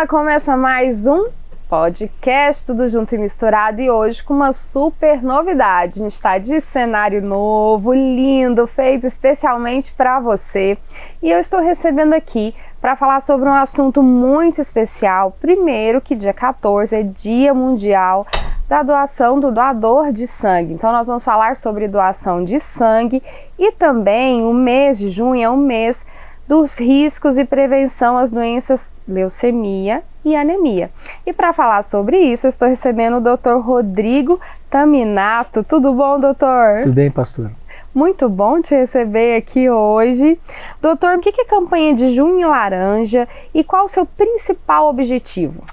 Começa mais um podcast Tudo Junto e Misturado e hoje com uma super novidade. A gente está de cenário novo, lindo, feito especialmente para você. E eu estou recebendo aqui para falar sobre um assunto muito especial. Primeiro que dia 14 é Dia Mundial da Doação do Doador de Sangue. Então nós vamos falar sobre doação de sangue e também o mês de junho é um mês dos riscos e prevenção às doenças leucemia e anemia. E para falar sobre isso, eu estou recebendo o Dr. Rodrigo Taminato. Tudo bom, doutor? Tudo bem, pastor? Muito bom te receber aqui hoje. Doutor, o que é a campanha de Junho Laranja e qual o seu principal objetivo?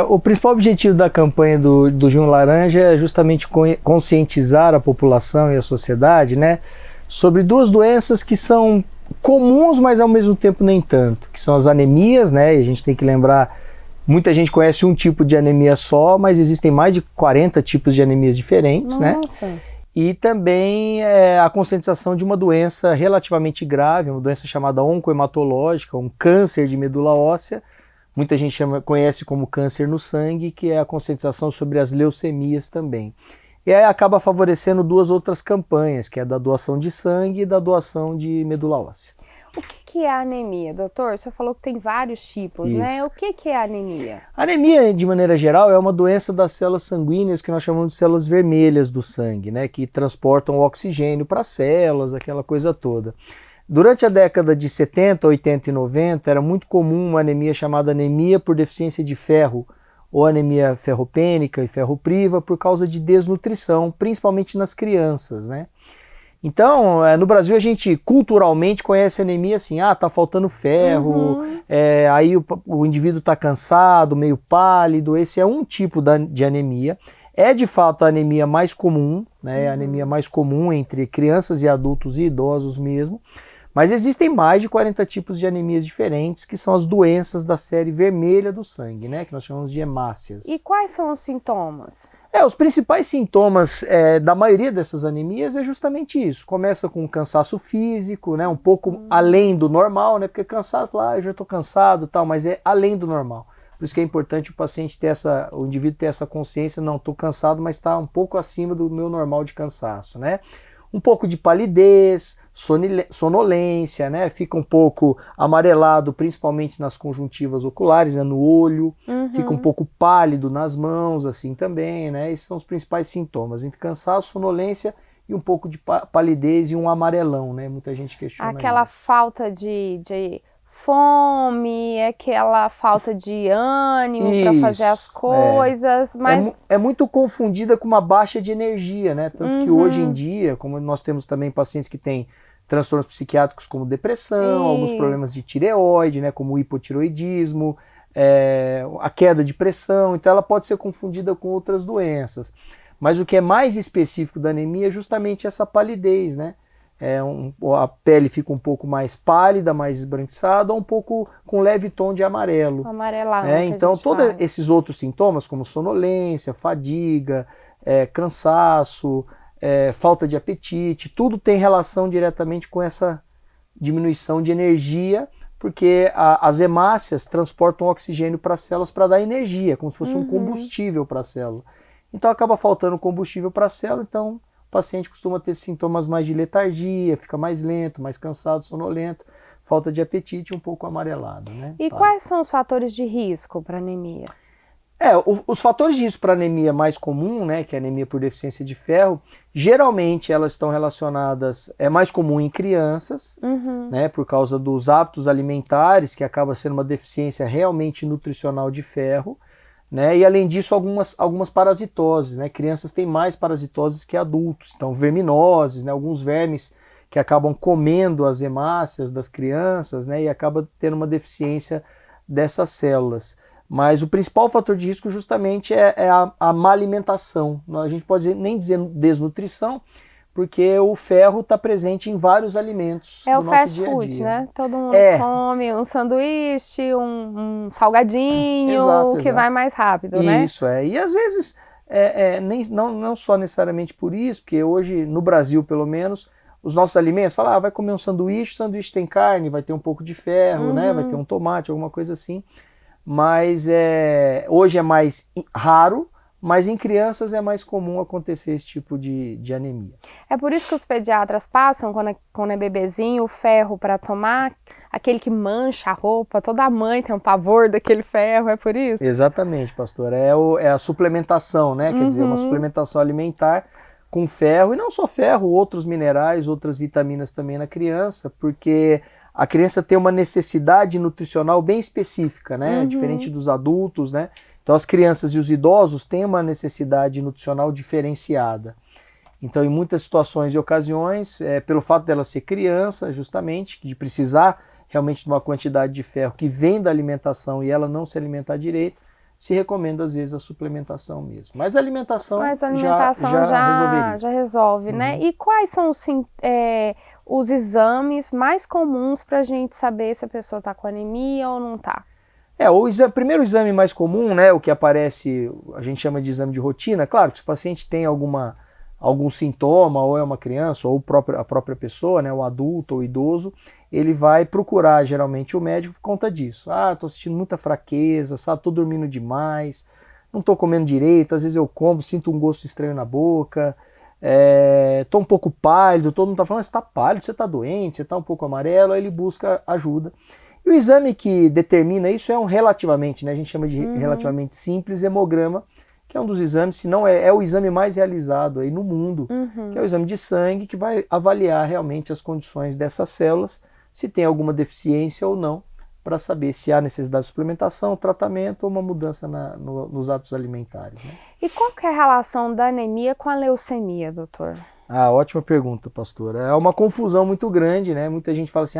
O principal objetivo da campanha do Junho Laranja é justamente conscientizar a população e a sociedade, né, sobre duas doenças que são comuns, mas ao mesmo tempo nem tanto, que são as anemias, né? E a gente tem que lembrar, muita gente conhece um tipo de anemia só, mas existem mais de 40 tipos de anemias diferentes, Nossa. né? E também a conscientização de uma doença relativamente grave, uma doença chamada oncohematológica, um câncer de medula óssea, muita gente conhece como câncer no sangue, que é a conscientização sobre as leucemias também. E aí acaba favorecendo duas outras campanhas, que é da doação de sangue e da doação de medula óssea. O que é a anemia, doutor? O senhor falou que tem vários tipos, Isso. né? O que é a anemia? A anemia, de maneira geral, é uma doença das células sanguíneas que nós chamamos de células vermelhas do sangue, né? Que transportam o oxigênio para as células, aquela coisa toda. Durante a década de 70, 80 e 90, era muito comum uma anemia chamada anemia por deficiência de ferro, ou anemia ferropênica e ferropriva, por causa de desnutrição, principalmente nas crianças, né? Então, no Brasil a gente culturalmente conhece a anemia assim, tá faltando ferro, aí o indivíduo está cansado, meio pálido, esse é um tipo de anemia. É de fato a anemia mais comum, né? A anemia mais comum entre crianças e adultos e idosos mesmo. Mas existem mais de 40 tipos de anemias diferentes, que são as doenças da série vermelha do sangue, né? Que nós chamamos de hemácias. E quais são os sintomas? Os principais sintomas da maioria dessas anemias é justamente isso. Começa com cansaço físico, né? Um pouco além do normal, né? Porque cansado, eu já estou cansado e tal, mas é além do normal. Por isso que é importante o paciente ter o indivíduo ter essa consciência, não, estou cansado, mas está um pouco acima do meu normal de cansaço, né? Um pouco de palidez, sonolência, né? Fica um pouco amarelado, principalmente nas conjuntivas oculares, né? No olho, fica um pouco pálido nas mãos, assim também, né? Esses são os principais sintomas, entre cansaço, sonolência e um pouco de palidez e um amarelão, né? Muita gente questiona Aquela isso. falta de fome, aquela falta de ânimo para fazer as coisas, mas... É muito confundida com uma baixa de energia, né? Tanto que hoje em dia, como nós temos também pacientes que têm transtornos psiquiátricos como depressão, alguns problemas de tireoide, né? Como o hipotireoidismo, a queda de pressão, então ela pode ser confundida com outras doenças. Mas o que é mais específico da anemia é justamente essa palidez, né? A pele fica um pouco mais pálida, mais esbranquiçada, ou um pouco com leve tom de amarelo. Amarelado. Então, todos esses outros sintomas, como sonolência, fadiga, cansaço, falta de apetite, tudo tem relação diretamente com essa diminuição de energia, porque as hemácias transportam oxigênio para as células para dar energia, como se fosse um combustível para a célula. Então, acaba faltando combustível para a célula, então o paciente costuma ter sintomas mais de letargia, fica mais lento, mais cansado, sonolento, falta de apetite e um pouco amarelado, né? E quais são os fatores de risco para anemia? Os fatores de risco para anemia mais comum, né, que é a anemia por deficiência de ferro, geralmente elas estão relacionadas, é mais comum em crianças, né, por causa dos hábitos alimentares, que acaba sendo uma deficiência realmente nutricional de ferro. Né? E além disso, algumas parasitoses, né? Crianças têm mais parasitoses que adultos, então verminoses, né? Alguns vermes que acabam comendo as hemácias das crianças, né? E acaba tendo uma deficiência dessas células. Mas o principal fator de risco justamente é a má alimentação. A gente pode nem dizer desnutrição, porque o ferro está presente em vários alimentos do nosso dia a dia. É o fast food, né? Todo mundo come um sanduíche, um salgadinho, Exato. Que vai mais rápido, né? Isso, E às vezes, não só necessariamente por isso, porque hoje, no Brasil pelo menos, os nossos alimentos, vai comer um sanduíche, o sanduíche tem carne, vai ter um pouco de ferro, né? Vai ter um tomate, alguma coisa assim. mas hoje é mais raro, mas em crianças é mais comum acontecer esse tipo de anemia. É por isso que os pediatras passam, quando é bebezinho, o ferro para tomar, aquele que mancha a roupa, toda mãe tem um pavor daquele ferro, é por isso? Exatamente, pastora. É a suplementação, né? Quer dizer, uma suplementação alimentar com ferro, e não só ferro, outros minerais, outras vitaminas também na criança, porque a criança tem uma necessidade nutricional bem específica, né? Diferente dos adultos, né? Então as crianças e os idosos têm uma necessidade nutricional diferenciada. Então em muitas situações e ocasiões, pelo fato dela ser criança, justamente, de precisar realmente de uma quantidade de ferro que vem da alimentação e ela não se alimentar direito, se recomenda às vezes a suplementação mesmo. Mas a alimentação, já resolve, né? E quais são os exames mais comuns para a gente saber se a pessoa está com anemia ou não está? O primeiro exame mais comum, né, o que aparece, a gente chama de exame de rotina. Claro que se o paciente tem algum sintoma, ou é uma criança, ou a própria pessoa, né, o adulto ou idoso, ele vai procurar geralmente o médico por conta disso. Estou sentindo muita fraqueza, sabe, estou dormindo demais, não estou comendo direito, às vezes eu como, sinto um gosto estranho na boca, estou um pouco pálido, todo mundo está falando, você está pálido, você está doente, você está um pouco amarelo, aí ele busca ajuda. E o exame que determina isso é relativamente, né, a gente chama de relativamente simples, hemograma, que é um dos exames, se não é o exame mais realizado aí no mundo, que é o exame de sangue, que vai avaliar realmente as condições dessas células, se tem alguma deficiência ou não, para saber se há necessidade de suplementação, tratamento ou uma mudança nos hábitos alimentares. Né? E qual que é a relação da anemia com a leucemia, doutor? Ótima pergunta, pastora. É uma confusão muito grande, né? Muita gente fala assim,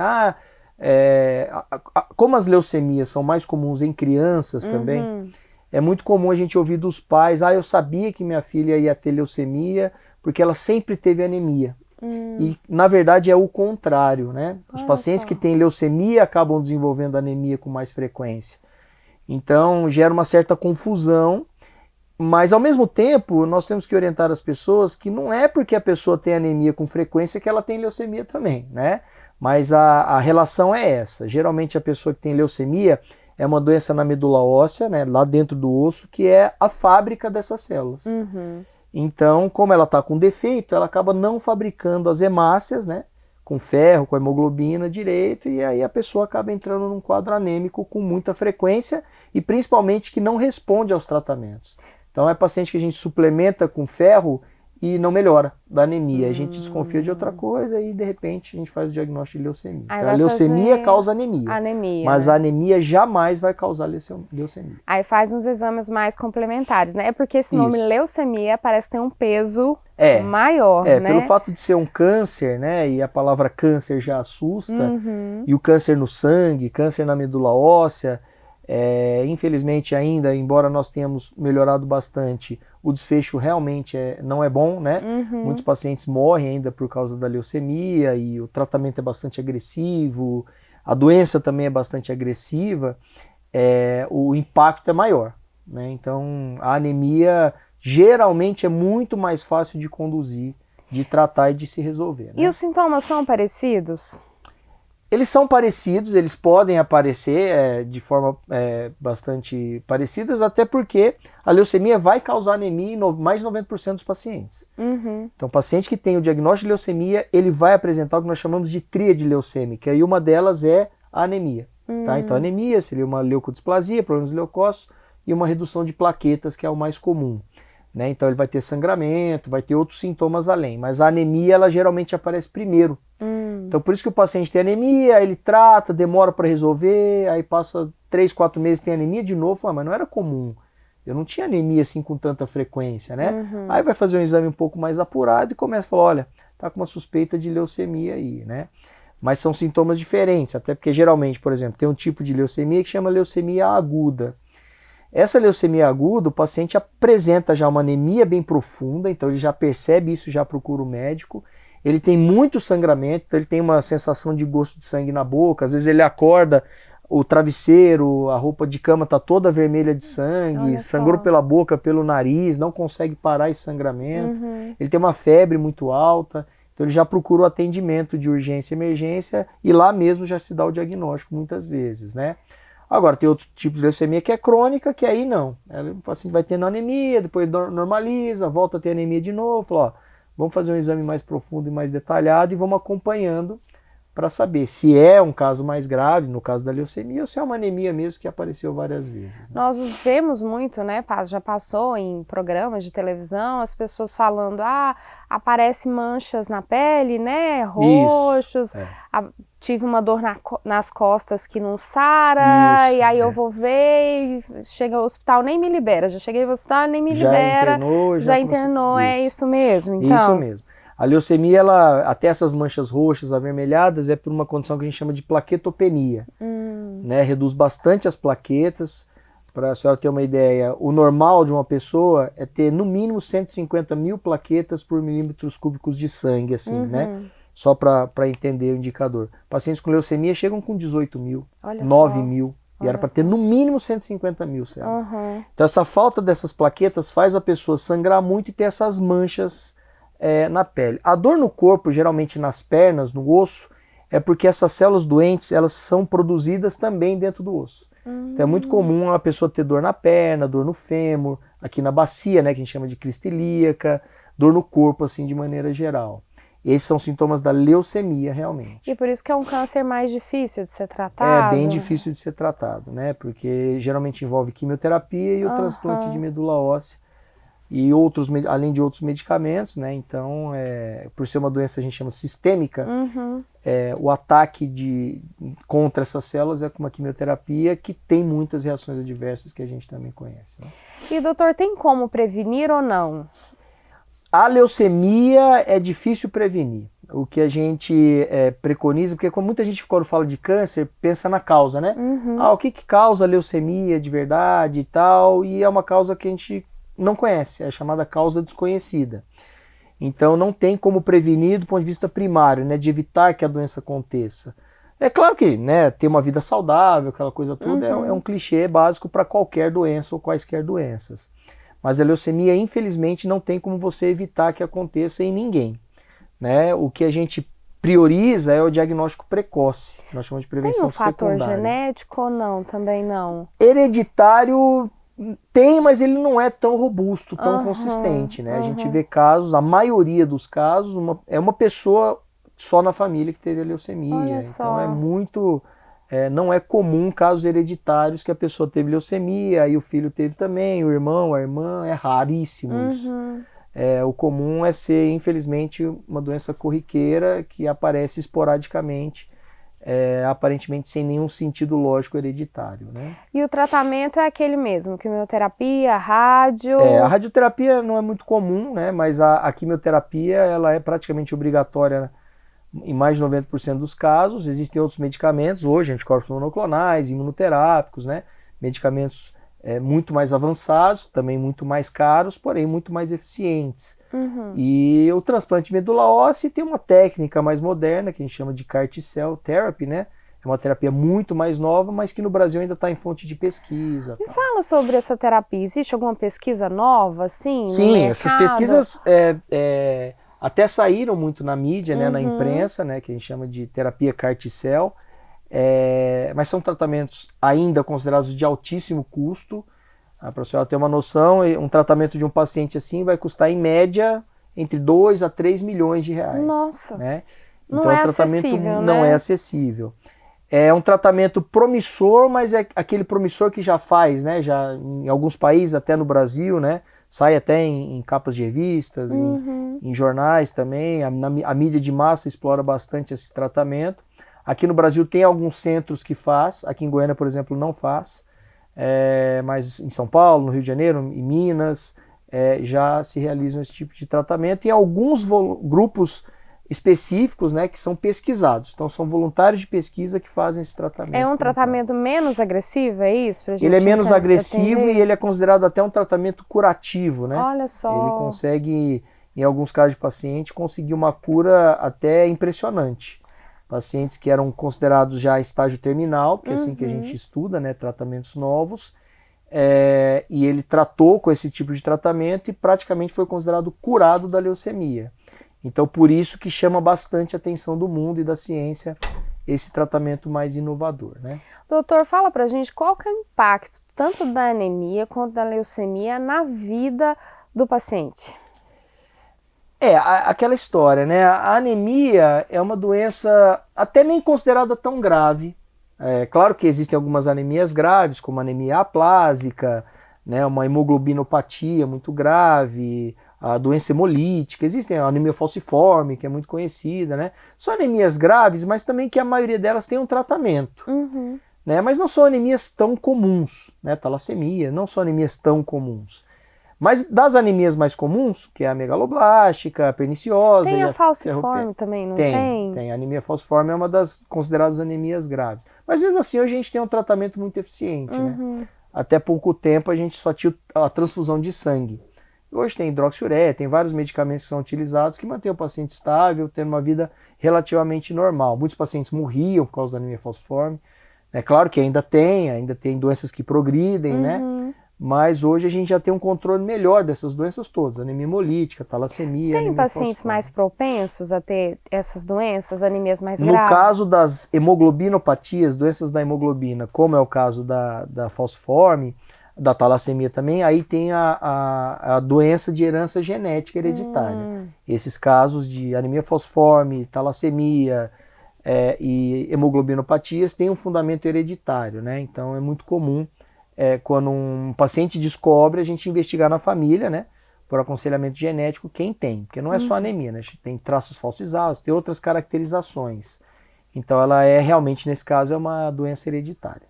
como as leucemias são mais comuns em crianças também, é muito comum a gente ouvir dos pais, eu sabia que minha filha ia ter leucemia porque ela sempre teve anemia. E, na verdade, é o contrário, né? Os pacientes que têm leucemia acabam desenvolvendo anemia com mais frequência. Então, gera uma certa confusão, mas, ao mesmo tempo, nós temos que orientar as pessoas que não é porque a pessoa tem anemia com frequência que ela tem leucemia também, né? Mas a relação é essa. Geralmente, a pessoa que tem leucemia é uma doença na medula óssea, né, lá dentro do osso, que é a fábrica dessas células. Então, como ela está com defeito, ela acaba não fabricando as hemácias, né, com ferro, com hemoglobina direito, e aí a pessoa acaba entrando num quadro anêmico com muita frequência e principalmente que não responde aos tratamentos. Então é paciente que a gente suplementa com ferro e não melhora da anemia. A gente desconfia de outra coisa e de repente a gente faz o diagnóstico de leucemia. Então, a leucemia causa anemia, mas, né, a anemia jamais vai causar leucemia. Aí faz uns exames mais complementares, né? É porque esse nome leucemia parece ter um peso maior, né? Pelo fato de ser um câncer, né? E a palavra câncer já assusta, e o câncer no sangue, câncer na medula óssea, infelizmente ainda, embora nós tenhamos melhorado bastante, o desfecho realmente não é bom, né? Muitos pacientes morrem ainda por causa da leucemia e o tratamento é bastante agressivo, a doença também é bastante agressiva, o impacto é maior, né? Então a anemia geralmente é muito mais fácil de conduzir, de tratar e de se resolver. Né? E os sintomas são parecidos? Eles são parecidos, eles podem aparecer de forma bastante parecidas, até porque a leucemia vai causar anemia em mais de 90% dos pacientes. Então, o paciente que tem o diagnóstico de leucemia, ele vai apresentar o que nós chamamos de tríade leucêmica, e uma delas é a anemia. Tá? Então, a anemia seria uma leucodisplasia, problemas de leucócitos, e uma redução de plaquetas, que é o mais comum. Né? Então, ele vai ter sangramento, vai ter outros sintomas além, mas a anemia, ela geralmente aparece primeiro. Então, por isso que o paciente tem anemia, ele trata, demora para resolver, aí passa 3, 4 meses, tem anemia de novo, mas não era comum. Eu não tinha anemia assim com tanta frequência, né? Aí vai fazer um exame um pouco mais apurado e começa a falar, olha, tá com uma suspeita de leucemia aí, né? Mas são sintomas diferentes, até porque geralmente, por exemplo, tem um tipo de leucemia que chama leucemia aguda. Essa leucemia aguda, o paciente apresenta já uma anemia bem profunda, então ele já percebe isso, já procura o médico. Ele tem muito sangramento, então ele tem uma sensação de gosto de sangue na boca, às vezes ele acorda, o travesseiro, a roupa de cama está toda vermelha de sangue, sangrou pela boca, pelo nariz, não consegue parar esse sangramento. Ele tem uma febre muito alta, então ele já procura o atendimento de urgência e emergência e lá mesmo já se dá o diagnóstico muitas vezes, né? Agora, tem outro tipo de leucemia que é crônica, que aí não. O paciente vai tendo anemia, depois normaliza, volta a ter anemia de novo, fala, ó, vamos fazer um exame mais profundo e mais detalhado e vamos acompanhando para saber se é um caso mais grave, no caso da leucemia, ou se é uma anemia mesmo que apareceu várias vezes. Né? Nós vemos muito, né, Paz, já passou em programas de televisão, as pessoas falando, aparece manchas na pele, né, roxos, tive uma dor nas costas que não sara, e aí eu vou ver, e chega ao hospital, nem me libera, já cheguei ao hospital, nem me libera, já internou, é isso mesmo, então. Isso mesmo. A leucemia, ela, até essas manchas roxas, avermelhadas, é por uma condição que a gente chama de plaquetopenia. Né? Reduz bastante as plaquetas. Para a senhora ter uma ideia, o normal de uma pessoa é ter no mínimo 150 mil plaquetas por milímetros cúbicos de sangue, assim, né? Só para entender o indicador. Pacientes com leucemia chegam com 18 mil, 9 mil. E era para ter no mínimo 150 mil células. Então essa falta dessas plaquetas faz a pessoa sangrar muito e ter essas manchas na pele. A dor no corpo, geralmente nas pernas, no osso, é porque essas células doentes, elas são produzidas também dentro do osso. Então é muito comum a pessoa ter dor na perna, dor no fêmur, aqui na bacia, né, que a gente chama de crista ilíaca, dor no corpo, assim, de maneira geral. Esses são sintomas da leucemia, realmente. E por isso que é um câncer mais difícil de ser tratado? É bem difícil de ser tratado, né, porque geralmente envolve quimioterapia e o transplante de medula óssea. E outros, além de outros medicamentos, né? Então, por ser uma doença a gente chama sistêmica, o ataque contra essas células é com uma quimioterapia que tem muitas reações adversas que a gente também conhece. Né? E doutor, tem como prevenir ou não? A leucemia é difícil prevenir. O que a gente preconiza, porque quando muita gente quando fala de câncer, pensa na causa, né? O que causa a leucemia de verdade e tal, e é uma causa que a gente não conhece, é a chamada causa desconhecida. Então não tem como prevenir do ponto de vista primário, né, de evitar que a doença aconteça. É claro que, né, ter uma vida saudável, aquela coisa toda, é um clichê básico para qualquer doença ou quaisquer doenças. Mas a leucemia, infelizmente, não tem como você evitar que aconteça em ninguém. Né? O que a gente prioriza é o diagnóstico precoce, que nós chamamos de prevenção secundária. Tem um fator genético ou não? Também não? Hereditário tem, mas ele não é tão robusto, tão consistente, né? A gente vê casos, a maioria dos casos, é uma pessoa só na família que teve a leucemia. Olha só. Então não é comum casos hereditários que a pessoa teve leucemia, aí o filho teve também, o irmão, a irmã, é raríssimo isso. O comum é ser, infelizmente, uma doença corriqueira que aparece esporadicamente, aparentemente sem nenhum sentido lógico hereditário. Né? E o tratamento é aquele mesmo, quimioterapia, rádio? A radioterapia não é muito comum, né? Mas a quimioterapia ela é praticamente obrigatória em mais de 90% dos casos. Existem outros medicamentos, hoje, anticorpos monoclonais, imunoterápicos, né? Medicamentos muito mais avançados, também muito mais caros, porém muito mais eficientes. E o transplante de medula óssea tem uma técnica mais moderna, que a gente chama de CAR T-cell therapy, né? É uma terapia muito mais nova, mas que no Brasil ainda está em fonte de pesquisa. Me fala sobre essa terapia. Existe alguma pesquisa nova, assim? Sim, essas pesquisas até saíram muito na mídia, né, na imprensa, né, que a gente chama de terapia CAR T-cell. Mas são tratamentos ainda considerados de altíssimo custo. Para a senhora ter uma noção, um tratamento de um paciente assim vai custar em média entre 2 a 3 milhões de reais. Nossa, né? Então não é tratamento não é acessível. É um tratamento promissor, mas é aquele promissor que já faz, né? Já em alguns países, até no Brasil, né? Sai até em capas de revistas, em jornais também. A mídia de massa explora bastante esse tratamento. Aqui no Brasil tem alguns centros que faz, aqui em Goiânia, por exemplo, não faz, mas em São Paulo, no Rio de Janeiro, em Minas, já se realizam esse tipo de tratamento e alguns grupos específicos, né, que são pesquisados. Então são voluntários de pesquisa que fazem esse tratamento. É um tratamento menos agressivo, é isso? Pra gente ele é menos agressivo e ele é considerado até um tratamento curativo, né? Olha só. Ele consegue, em alguns casos de paciente, conseguir uma cura até impressionante. Pacientes que eram considerados já estágio terminal, porque é assim que a gente estuda, né, tratamentos novos, e ele tratou com esse tipo de tratamento e praticamente foi considerado curado da leucemia. Então, por isso que chama bastante a atenção do mundo e da ciência esse tratamento mais inovador, né? Doutor, fala pra gente qual que é o impacto tanto da anemia quanto da leucemia na vida do paciente. Aquela história, né? A anemia é uma doença até nem considerada tão grave. É claro que existem algumas anemias graves, como anemia aplásica, né? Uma hemoglobinopatia muito grave, a doença hemolítica, existem a anemia falciforme, que é muito conhecida, né? São anemias graves, mas também que a maioria delas tem um tratamento, né? Mas não são anemias tão comuns, né? Talassemia, não são anemias tão comuns. Mas das anemias mais comuns, que é a megaloblástica, a perniciosa... Tem a falciforme também, não tem? Tem. A anemia falciforme é uma das consideradas anemias graves. Mas mesmo assim, hoje a gente tem um tratamento muito eficiente, né? Até pouco tempo a gente só tinha a transfusão de sangue. Hoje tem hidroxiureia, tem vários medicamentos que são utilizados que mantêm o paciente estável, tendo uma vida relativamente normal. Muitos pacientes morriam por causa da anemia falciforme. É claro que ainda tem doenças que progridem, né? Mas hoje a gente já tem um controle melhor dessas doenças todas, anemia hemolítica, talassemia, tem pacientes falciforme. mais propensos a ter essas doenças, anemias mais No graves? caso das hemoglobinopatias, doenças da hemoglobina, como é o caso da falciforme, da talassemia também, aí tem a doença de herança genética hereditária. Esses casos de anemia falciforme, talassemia e hemoglobinopatias têm um fundamento hereditário, né? Então é muito comum quando um paciente descobre, a gente investigar na família, né, por aconselhamento genético, quem tem. Porque não é só anemia, né, tem traços falcizados, tem outras caracterizações. Então ela realmente, nesse caso, é uma doença hereditária.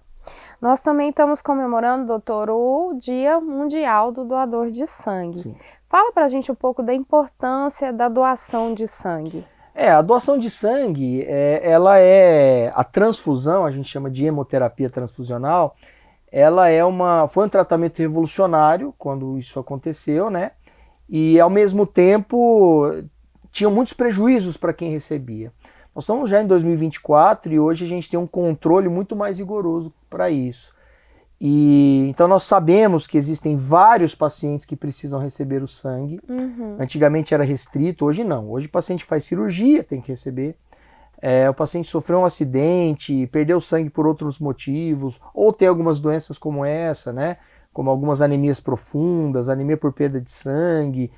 Nós também estamos comemorando, doutor, o Dia Mundial do Doador de Sangue. Sim. Fala pra gente um pouco da importância da doação de sangue. A doação de sangue, a transfusão, a gente chama de hemoterapia transfusional, foi um tratamento revolucionário quando isso aconteceu, né? E ao mesmo tempo tinham muitos prejuízos para quem recebia. Nós estamos já em 2024 e hoje a gente tem um controle muito mais rigoroso para isso. E então nós sabemos que existem vários pacientes que precisam receber o sangue. Antigamente era restrito, hoje não. Hoje o paciente faz cirurgia, tem que receber. O paciente sofreu um acidente, perdeu sangue por outros motivos, ou tem algumas doenças como essa, né? Como algumas anemias profundas, anemia por perda de sangue,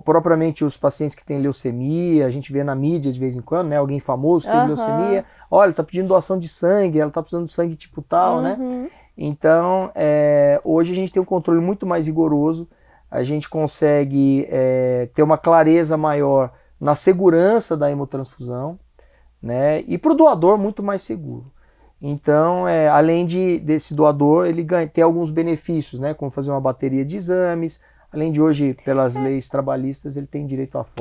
propriamente os pacientes que têm leucemia, a gente vê na mídia de vez em quando, né? Alguém famoso que teve leucemia, olha, tá pedindo doação de sangue, ela tá precisando de sangue tipo tal, né? Então, hoje a gente tem um controle muito mais rigoroso, a gente consegue ter uma clareza maior na segurança da hemotransfusão, né? E para o doador muito mais seguro. Então, além desse doador, ele tem alguns benefícios, né? Como fazer uma bateria de exames, além de hoje, pelas leis trabalhistas, ele tem direito à folga.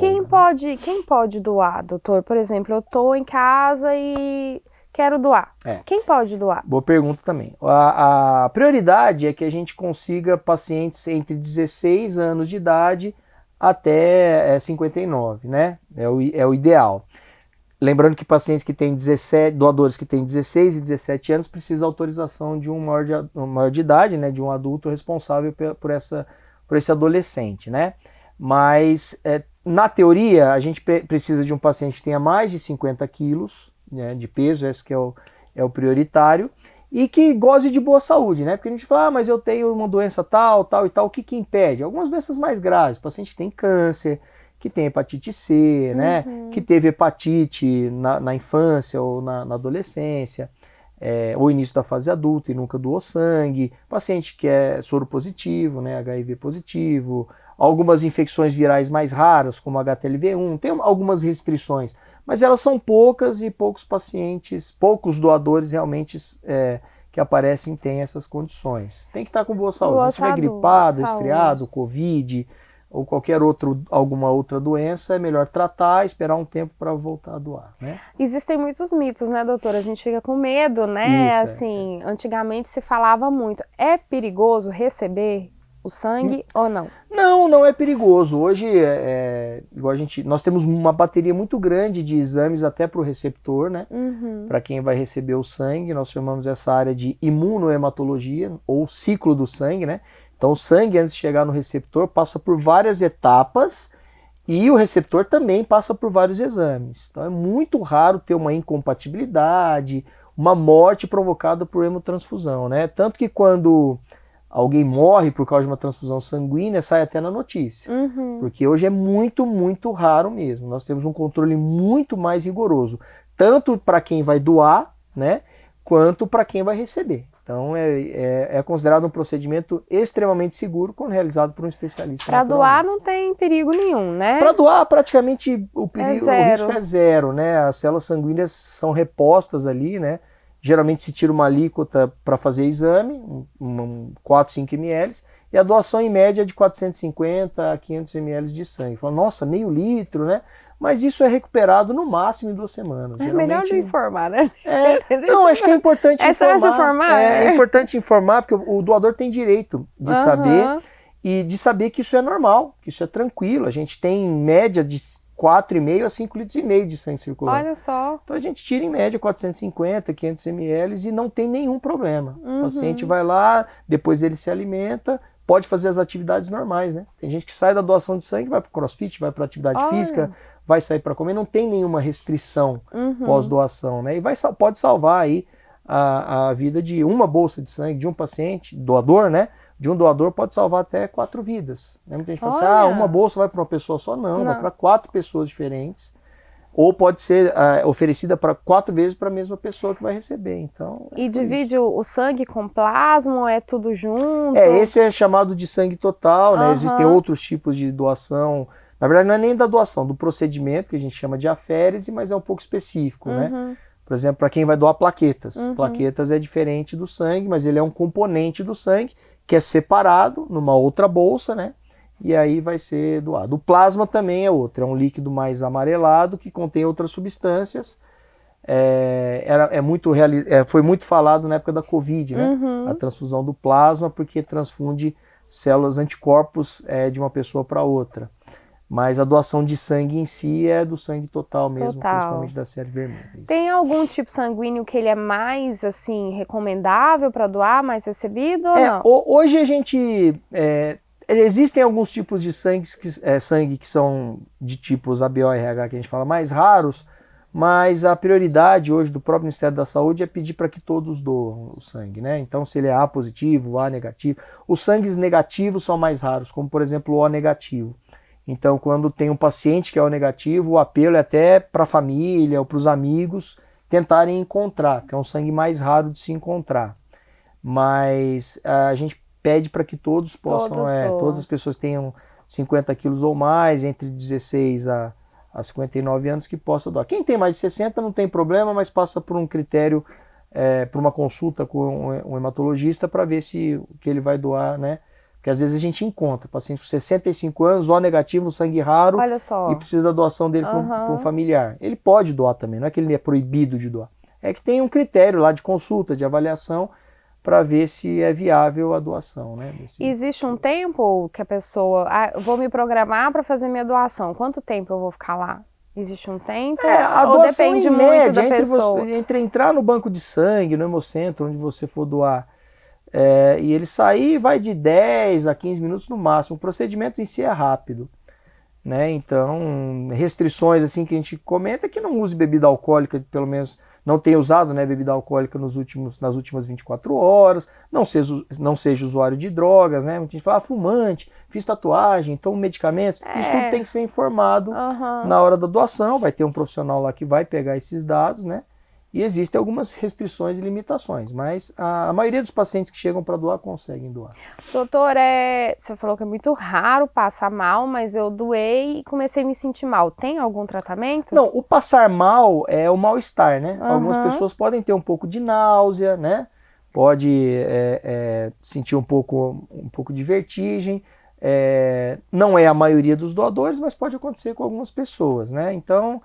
Quem pode doar, doutor? Por exemplo, eu estou em casa e quero doar. Quem pode doar? Boa pergunta também. A prioridade é que a gente consiga pacientes entre 16 anos de idade até 59, né? É o ideal. Lembrando que pacientes que têm doadores que têm 16 e 17 anos precisam autorização de um maior de idade, né, de um adulto responsável por esse adolescente, né? Mas, na teoria, a gente precisa de um paciente que tenha mais de 50 quilos, né, de peso, esse que é o prioritário, e que goze de boa saúde, né? Porque a gente fala, mas eu tenho uma doença tal e tal, o que impede? Algumas doenças mais graves, paciente que tem câncer, que tem hepatite C, né? Que teve hepatite na infância ou na adolescência, ou início da fase adulta e nunca doou sangue, paciente que é soro positivo, né? HIV positivo, algumas infecções virais mais raras, como HTLV1, tem algumas restrições, mas elas são poucas e poucos doadores realmente que aparecem têm essas condições. Tem que estar com boa saúde. Se estiver gripado, resfriado, Covid ou alguma outra doença, é melhor tratar, esperar um tempo para voltar a doar, né? Existem muitos mitos, né, doutora? A gente fica com medo, né? Isso, assim, antigamente se falava muito. É perigoso receber o sangue ou não? Não é perigoso. Hoje, igual nós temos uma bateria muito grande de exames até para o receptor, né? Para quem vai receber o sangue, nós chamamos essa área de imunohematologia, ou ciclo do sangue, né? Então o sangue, antes de chegar no receptor, passa por várias etapas E o receptor também passa por vários exames. Então é muito raro ter uma incompatibilidade, uma morte provocada por hemotransfusão, né? Tanto que quando alguém morre por causa de uma transfusão sanguínea, sai até na notícia. Porque hoje é muito, muito raro mesmo. Nós temos um controle muito mais rigoroso, tanto para quem vai doar, né, quanto para quem vai receber. Então é considerado um procedimento extremamente seguro quando realizado por um especialista. Para doar não tem perigo nenhum, né? Para doar, praticamente o risco é zero, né? As células sanguíneas são repostas ali, né? Geralmente se tira uma alíquota para fazer exame, 4, 5 ml, e a doação em média é de 450 a 500 ml de sangue. Fala, nossa, meio litro, né? Mas isso é recuperado no máximo em 2 semanas. É melhor não informar, né? Não, acho que é importante informar. É importante informar, porque o doador tem direito de saber, e de saber que isso é normal, que isso é tranquilo. A gente tem em média de 4,5 a 5,5 litros de sangue circulando. Olha só. Então a gente tira em média 450, 500 ml e não tem nenhum problema. O paciente vai lá, depois ele se alimenta, pode fazer as atividades normais, né? Tem gente que sai da doação de sangue, vai para o crossfit, vai para atividade física, vai sair para comer, não tem nenhuma restrição pós-doação, né? E pode salvar aí a vida de uma bolsa de sangue de um paciente, doador, né? De um doador pode salvar até 4 vidas. Né? Muita gente fala assim, uma bolsa vai para uma pessoa só. Não, vai para 4 pessoas diferentes. Ou pode ser oferecida para 4 vezes para a mesma pessoa que vai receber. Então, e divide o sangue com plasma ou é tudo junto? Esse é chamado de sangue total, né? Existem outros tipos de doação. Na verdade, não é nem da doação, do procedimento, que a gente chama de aférese, mas é um pouco específico, né? Por exemplo, para quem vai doar plaquetas. Plaquetas é diferente do sangue, mas ele é um componente do sangue que é separado numa outra bolsa, né? E aí vai ser doado. O plasma também é outro, é um líquido mais amarelado que contém outras substâncias. Foi muito falado na época da Covid, né? A transfusão do plasma, porque transfunde células anticorpos de uma pessoa para outra. Mas a doação de sangue em si é do sangue total mesmo, principalmente da série vermelha. Tem algum tipo sanguíneo que ele é mais, assim, recomendável para doar, mais recebido ou não? Hoje a gente... existem alguns tipos de sangue que são de tipos ABO e RH, que a gente fala mais raros, mas a prioridade hoje do próprio Ministério da Saúde é pedir para que todos doam o sangue, né? Então, se ele é A positivo, A negativo. Os sangues negativos são mais raros, como por exemplo o O negativo. Então, quando tem um paciente que é O negativo, o apelo é até para a família ou para os amigos tentarem encontrar, que é um sangue mais raro de se encontrar. Mas a gente pede para que todos possam, todas as pessoas tenham 50 quilos ou mais, entre 16 a 59 anos, que possa doar. Quem tem mais de 60 não tem problema, mas passa por um critério, por uma consulta com um hematologista para ver se o que ele vai doar, né? Porque às vezes a gente encontra paciente com 65 anos, O negativo, sangue raro, e precisa da doação dele para um familiar. Ele pode doar também, não é que ele é proibido de doar. É que tem um critério lá de consulta, de avaliação, para ver se é viável a doação, né? Existe um tempo que a pessoa... eu vou me programar para fazer minha doação. Quanto tempo eu vou ficar lá? Existe um tempo? Ou depende muito da pessoa? Entre entrar no banco de sangue, no hemocentro, onde você for doar, e ele sair, vai de 10 a 15 minutos no máximo. O procedimento em si é rápido, né? Então, restrições assim que a gente comenta é que não use bebida alcoólica, pelo menos não tenha usado, né, bebida alcoólica nas últimas 24 horas, não seja usuário de drogas, né? Muita gente fala, fumante, fiz tatuagem, tomo medicamentos. Isso tudo tem que ser informado na hora da doação, vai ter um profissional lá que vai pegar esses dados, né? E existem algumas restrições e limitações, mas a maioria dos pacientes que chegam para doar conseguem doar. Doutor, você falou que é muito raro passar mal, mas eu doei e comecei a me sentir mal. Tem algum tratamento? Não, o passar mal é o mal-estar, né? Algumas pessoas podem ter um pouco de náusea, né? Pode sentir um pouco de vertigem. Não é a maioria dos doadores, mas pode acontecer com algumas pessoas, né? Então...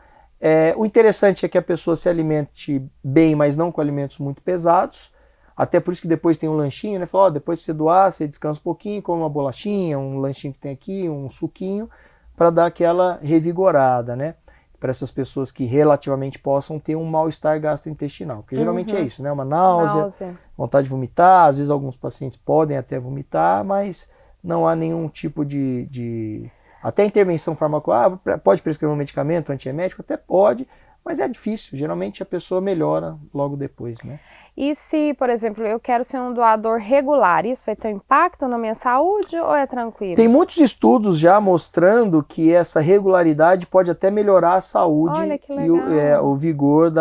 o interessante é que a pessoa se alimente bem, mas não com alimentos muito pesados. Até por isso que depois tem um lanchinho, né? Fala, depois de você doar, você descansa um pouquinho, come uma bolachinha, um lanchinho que tem aqui, um suquinho, para dar aquela revigorada, né? Para essas pessoas que relativamente possam ter um mal-estar gastrointestinal. Porque geralmente é isso, né? Uma náusea, vontade de vomitar, às vezes alguns pacientes podem até vomitar, mas não há nenhum tipo de Até intervenção farmacológica, pode prescrever um medicamento antiemético? Até pode, mas é difícil. Geralmente a pessoa melhora logo depois, né? E se, por exemplo, eu quero ser um doador regular, isso vai ter um impacto na minha saúde ou é tranquilo? Tem muitos estudos já mostrando que essa regularidade pode até melhorar a saúde. Olha, que e legal. o vigor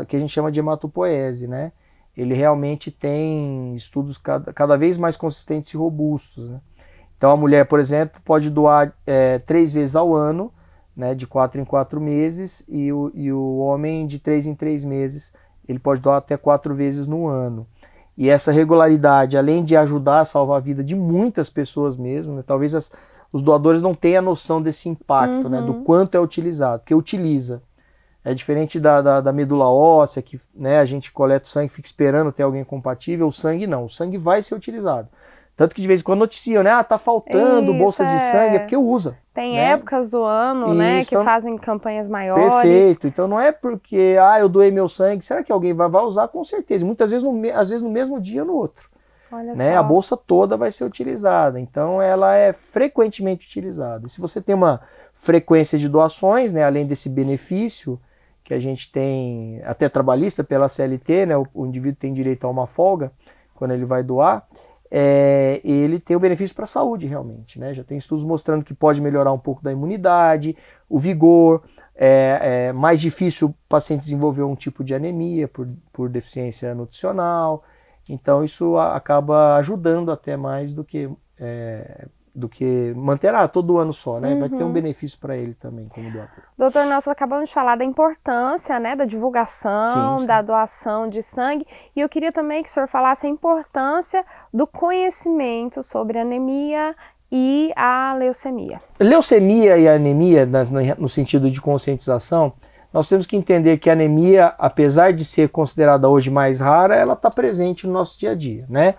que a gente chama de hematopoese, né? Ele realmente tem estudos cada vez mais consistentes e robustos, né? Então a mulher, por exemplo, pode doar 3 vezes ao ano, né, de 4 em 4 meses, e o homem de 3 em 3 meses. Ele pode doar até 4 vezes no ano. E essa regularidade, além de ajudar a salvar a vida de muitas pessoas mesmo, né, talvez os doadores não tenham a noção desse impacto, né, do quanto é utilizado, porque utiliza. É diferente da medula óssea, que, né, a gente coleta o sangue, fica esperando ter alguém compatível, o sangue não, o sangue vai ser utilizado. Tanto que de vez em quando noticiam, né? Tá faltando bolsas de sangue, é porque usa. Tem né? épocas do ano, né, que então, fazem campanhas maiores. Perfeito. Então não é porque, eu doei meu sangue, será que alguém vai usar? Com certeza. Muitas vezes, às vezes no mesmo dia ou no outro. Olha né? só. A bolsa toda vai ser utilizada. Então ela é frequentemente utilizada. E se você tem uma frequência de doações, né, além desse benefício que a gente tem, até trabalhista pela CLT, né, o indivíduo tem direito a uma folga quando ele vai doar, ele tem o benefício para a saúde realmente, né? Já tem estudos mostrando que pode melhorar um pouco da imunidade, o vigor, é mais difícil o paciente desenvolver um tipo de anemia por deficiência nutricional, então isso acaba ajudando até mais do que manter todo ano só, né? Vai ter um benefício para ele também como doador. Doutor, nós acabamos de falar da importância, né, da divulgação, Sim. da doação de sangue, e eu queria também que o senhor falasse a importância do conhecimento sobre anemia e a leucemia. Leucemia e anemia, no sentido de conscientização, nós temos que entender que a anemia, apesar de ser considerada hoje mais rara, ela está presente no nosso dia a dia, né?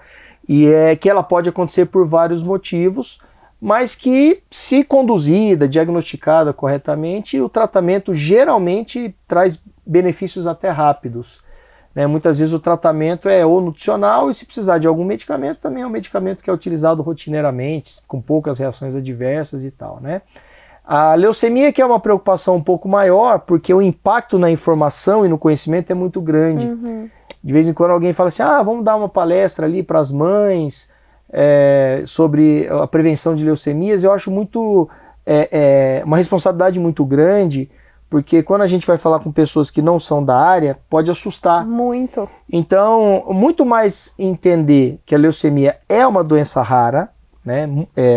E que ela pode acontecer por vários motivos, mas que, se conduzida, diagnosticada corretamente, o tratamento geralmente traz benefícios até rápidos, né? Muitas vezes o tratamento é ou nutricional, e se precisar de algum medicamento, também é um medicamento que é utilizado rotineiramente, com poucas reações adversas e tal, né? A leucemia, que é uma preocupação um pouco maior, porque o impacto na informação e no conhecimento é muito grande. De vez em quando alguém fala assim, vamos dar uma palestra ali para as mães sobre a prevenção de leucemias. Eu acho muito uma responsabilidade muito grande, porque quando a gente vai falar com pessoas que não são da área, pode assustar. Muito. Então, muito mais entender que a leucemia é uma doença rara, né,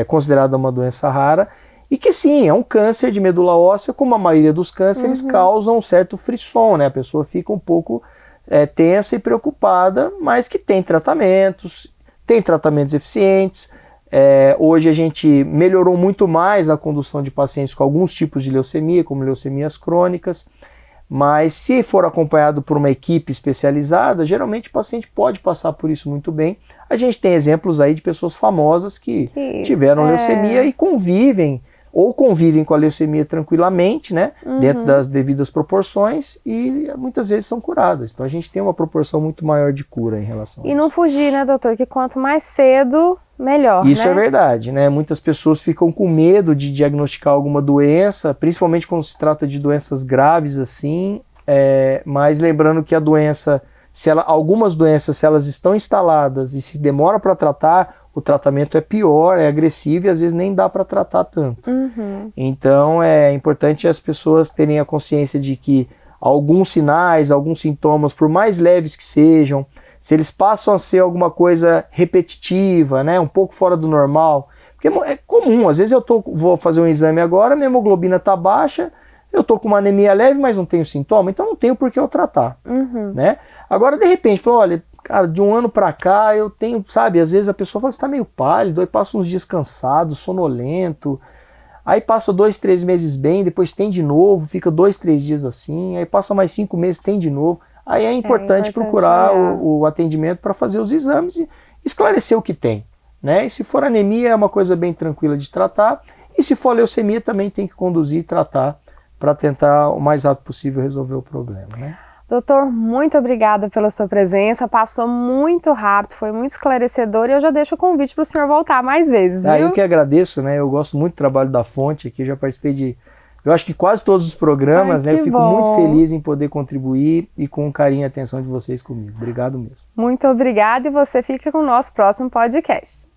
considerada uma doença rara, e que sim, é um câncer de medula óssea, como a maioria dos cânceres causam um certo frisson, né? A pessoa fica um pouco tensa e preocupada, mas que tem tratamentos eficientes. Hoje a gente melhorou muito mais a condução de pacientes com alguns tipos de leucemia, como leucemias crônicas, mas se for acompanhado por uma equipe especializada, geralmente o paciente pode passar por isso muito bem. A gente tem exemplos aí de pessoas famosas que tiveram leucemia e convivem com a leucemia tranquilamente, né, dentro das devidas proporções, e muitas vezes são curadas. Então a gente tem uma proporção muito maior de cura em relação a isso. E não fugir, né, doutor, que quanto mais cedo, melhor, Isso né? é verdade, né? Muitas pessoas ficam com medo de diagnosticar alguma doença, principalmente quando se trata de doenças graves assim, mas lembrando que a doença, algumas doenças, se elas estão instaladas e se demora para tratar, o tratamento é pior, é agressivo e às vezes nem dá para tratar tanto. Então é importante as pessoas terem a consciência de que alguns sinais, alguns sintomas, por mais leves que sejam, se eles passam a ser alguma coisa repetitiva, né, um pouco fora do normal, porque é comum, às vezes vou fazer um exame agora, minha hemoglobina está baixa, eu estou com uma anemia leve, mas não tenho sintoma, então não tenho por que eu tratar, né? Agora, de repente, falou, olha, cara, de um ano para cá eu tenho, sabe, às vezes a pessoa fala, você está meio pálido, aí passa uns dias cansado, sonolento, aí passa 2, 3 meses bem, depois tem de novo, fica 2, 3 dias assim, aí passa mais 5 meses, tem de novo. Aí é importante procurar o atendimento para fazer os exames e esclarecer o que tem, né? E se for anemia é uma coisa bem tranquila de tratar, e se for leucemia também tem que conduzir e tratar para tentar o mais rápido possível resolver o problema, né? Doutor, muito obrigada pela sua presença, passou muito rápido, foi muito esclarecedor e eu já deixo o convite para o senhor voltar mais vezes, viu? Eu que agradeço, né? Eu gosto muito do trabalho da Fonte aqui, já participei de, eu acho que quase todos os programas, né? Eu fico muito feliz em poder contribuir e com o carinho e atenção de vocês comigo. Obrigado mesmo. Muito obrigada e você fica com o nosso próximo podcast.